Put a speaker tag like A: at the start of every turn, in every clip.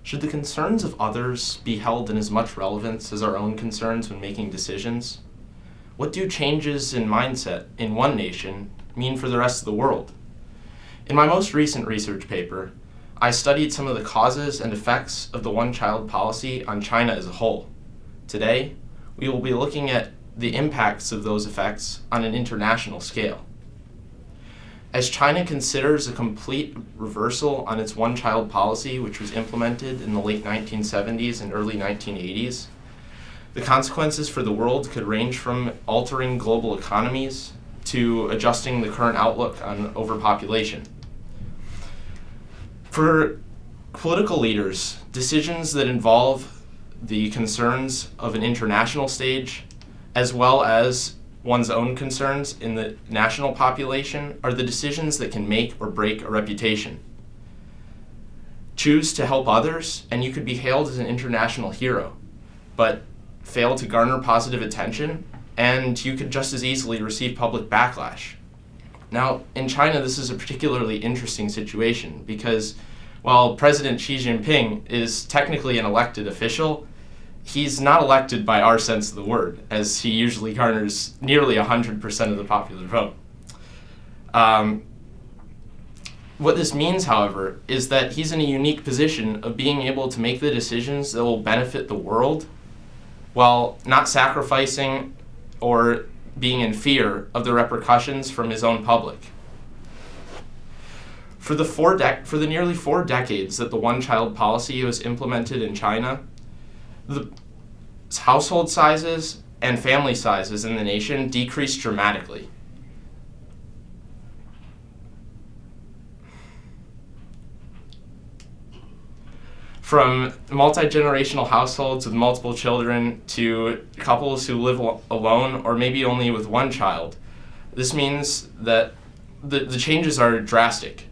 A: Should the concerns of others be held in as much relevance as our own concerns when making decisions? What do changes in mindset in one nation mean for the rest of the world? In my most recent research paper, I studied some of the causes and effects of the one-child policy on China as a whole. Today, we will be looking at the impacts of those effects on an international scale. As China considers a complete reversal on its one-child policy, which was implemented in the late 1970s and early 1980s, the consequences for the world could range from altering global economies to adjusting the current outlook on overpopulation. For political leaders, decisions that involve the concerns of an international stage, as well as one's own concerns in the national population, are the decisions that can make or break a reputation. Choose to help others, and you could be hailed as an international hero, but fail to garner positive attention, and you could just as easily receive public backlash. Now, in China, this is a particularly interesting situation because while President Xi Jinping is technically an elected official, he's not elected by our sense of the word, as he usually garners nearly 100% of the popular vote. What this means, however, is that he's in a unique position of being able to make the decisions that will benefit the world while not sacrificing or being in fear of the repercussions from his own public. For the nearly 4 decades that the one-child policy was implemented in China, the household sizes and family sizes in the nation decreased dramatically. From multi-generational households with multiple children to couples who live alone or maybe only with one child, this means that the changes are drastic.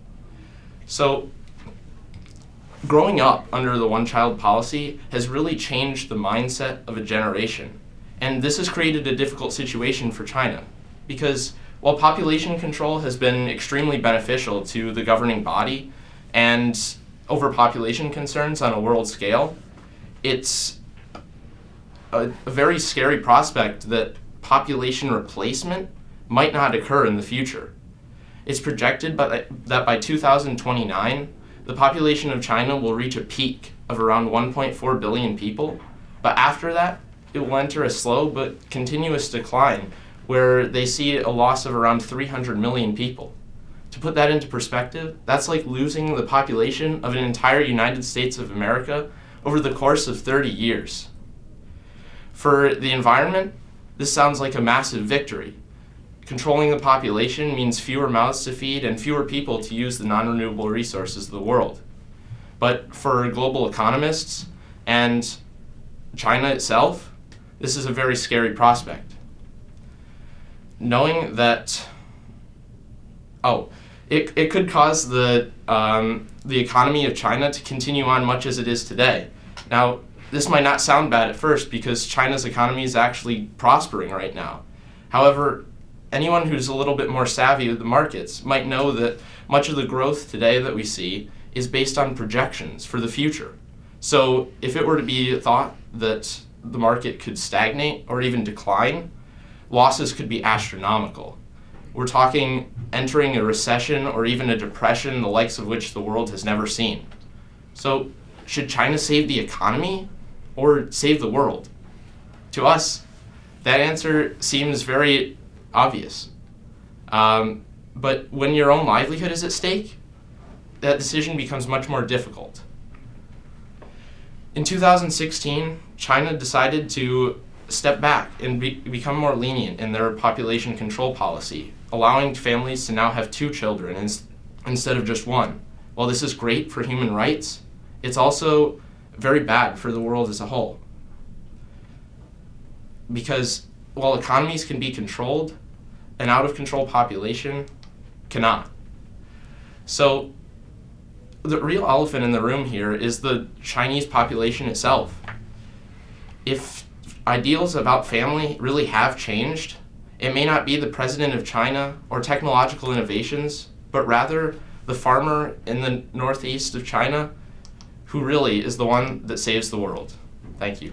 A: So, growing up under the one-child policy has really changed the mindset of a generation. And this has created a difficult situation for China because while population control has been extremely beneficial to the governing body and overpopulation concerns on a world scale, it's a very scary prospect that population replacement might not occur in the future. It's projected that by 2029, the population of China will reach a peak of around 1.4 billion people, but after that, it will enter a slow but continuous decline where they see a loss of around 300 million people. To put that into perspective, that's like losing the population of an entire United States of America over the course of 30 years. For the environment, this sounds like a massive victory. Controlling the population means fewer mouths to feed and fewer people to use the non-renewable resources of the world. But for global economists and China itself, this is a very scary prospect. Knowing that, it could cause the economy of China to continue on much as it is today. Now, this might not sound bad at first because China's economy is actually prospering right now. However, anyone who's a little bit more savvy with the markets might know that much of the growth today that we see is based on projections for the future. So if it were to be thought that the market could stagnate or even decline, losses could be astronomical. We're talking entering a recession or even a depression, the likes of which the world has never seen. So should China save the economy or save the world? To us, that answer seems very obvious. But when your own livelihood is at stake, that decision becomes much more difficult. In 2016, China decided to step back and become more lenient in their population control policy, allowing families to now have 2 children instead of just 1. While this is great for human rights, it's also very bad for the world as a whole. Because while economies can be controlled, an out-of-control population cannot. So the real elephant in the room here is the Chinese population itself. If ideals about family really have changed, it may not be the president of China or technological innovations, but rather the farmer in the northeast of China who really is the one that saves the world. Thank you.